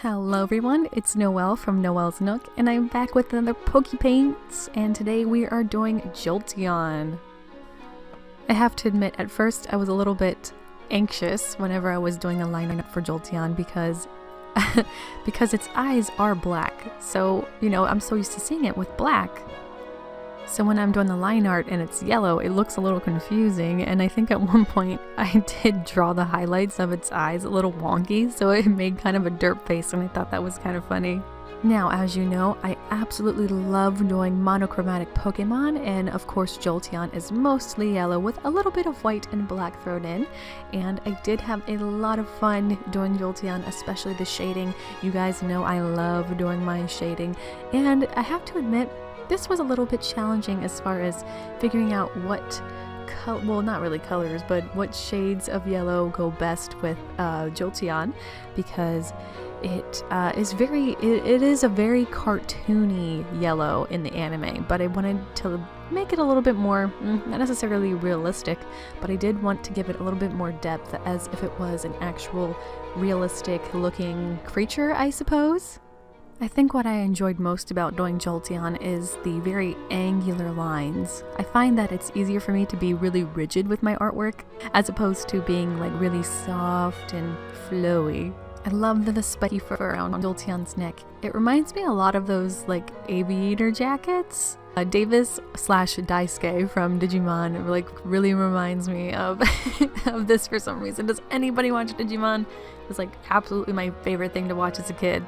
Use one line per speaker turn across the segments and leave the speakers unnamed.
Hello everyone, it's Noel from Noel's Nook, and I'm back with another Poke Paints, and today we are doing Jolteon. I have to admit, at first I was a little bit anxious whenever I was doing a line art for Jolteon because its eyes are black, so, you know, I'm so used to seeing it with black. So when I'm doing the line art and it's yellow, it looks a little confusing, and I think at one point I did draw the highlights of its eyes a little wonky, so it made kind of a derp face, and I thought that was kind of funny. Now, as you know, I absolutely love doing monochromatic Pokemon, and of course Jolteon is mostly yellow with a little bit of white and black thrown in, and I did have a lot of fun doing Jolteon, especially the shading. You guys know I love doing my shading, and I have to admit, this was a little bit challenging as far as figuring out what well, not really colors, but what shades of yellow go best with Jolteon, because it is a very cartoony yellow in the anime, but I wanted to make it a little bit more, not necessarily realistic, but I did want to give it a little bit more depth as if it was an actual realistic looking creature, I suppose. I think what I enjoyed most about doing Jolteon is the very angular lines. I find that it's easier for me to be really rigid with my artwork as opposed to being like really soft and flowy. I love the spiky fur around Jolteon's neck. It reminds me a lot of those like aviator jackets. Davis / Daisuke from Digimon like really reminds me of of this for some reason. Does anybody watch Digimon? It was like absolutely my favorite thing to watch as a kid.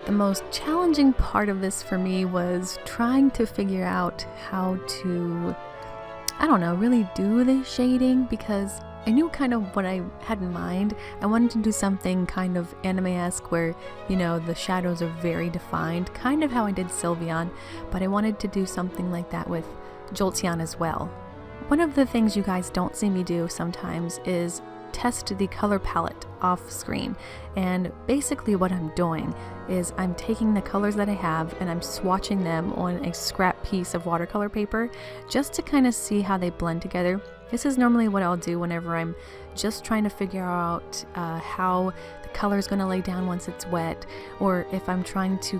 The most challenging part of this for me was trying to figure out how to, I don't know, really do the shading, because I knew kind of what I had in mind. I wanted to do something kind of anime-esque where, you know, the shadows are very defined, kind of how I did Sylveon, but I wanted to do something like that with Jolteon as well. One of the things you guys don't see me do sometimes is test the color palette off screen, and basically what I'm doing is I'm taking the colors that I have and I'm swatching them on a scrap piece of watercolor paper just to kind of see how they blend together. This is normally what I'll do whenever I'm just trying to figure out how the color is going to lay down once it's wet, or if I'm trying to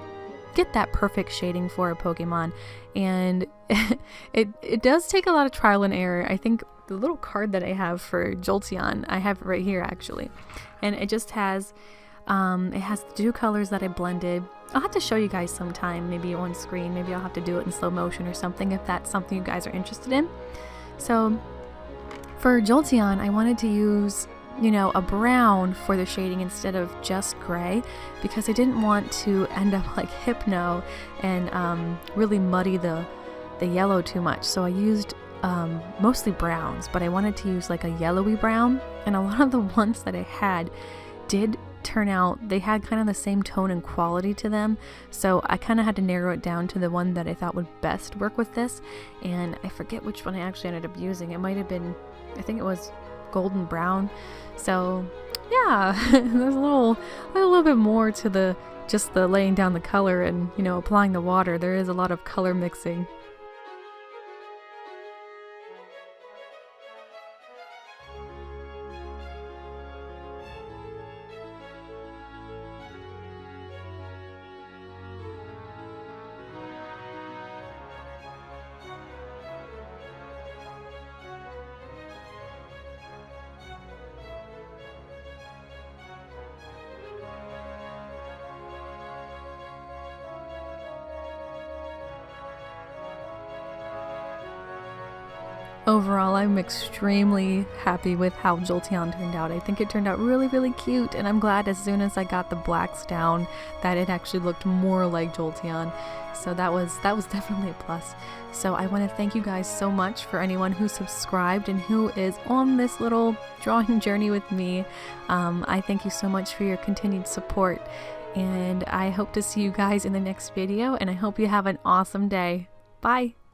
get that perfect shading for a Pokemon. And it does take a lot of trial and error. I think the little card that I have for Jolteon, I have it right here actually, and it just has the two colors that I blended. I'll have to show you guys sometime, maybe on screen, maybe I'll have to do it in slow motion or something if that's something you guys are interested in. So for Jolteon, I wanted to use, you know, a brown for the shading instead of just gray, because I didn't want to end up like Hypno and really muddy the yellow too much. So I used mostly browns, but I wanted to use like a yellowy brown, and a lot of the ones that I had did turn out, they had kind of the same tone and quality to them, so I kind of had to narrow it down to the one that I thought would best work with this, and I forget which one I actually ended up using. It might have been, I think it was golden brown. So yeah, there's a little bit more to the just the laying down the color and, you know, applying the water. There is a lot of color mixing. Overall, I'm extremely happy with how Jolteon turned out. I think it turned out really, really cute, and I'm glad as soon as I got the blacks down that it actually looked more like Jolteon. So that was definitely a plus. So I want to thank you guys so much for anyone who subscribed and who is on this little drawing journey with me. I thank you so much for your continued support, and I hope to see you guys in the next video, and I hope you have an awesome day. Bye!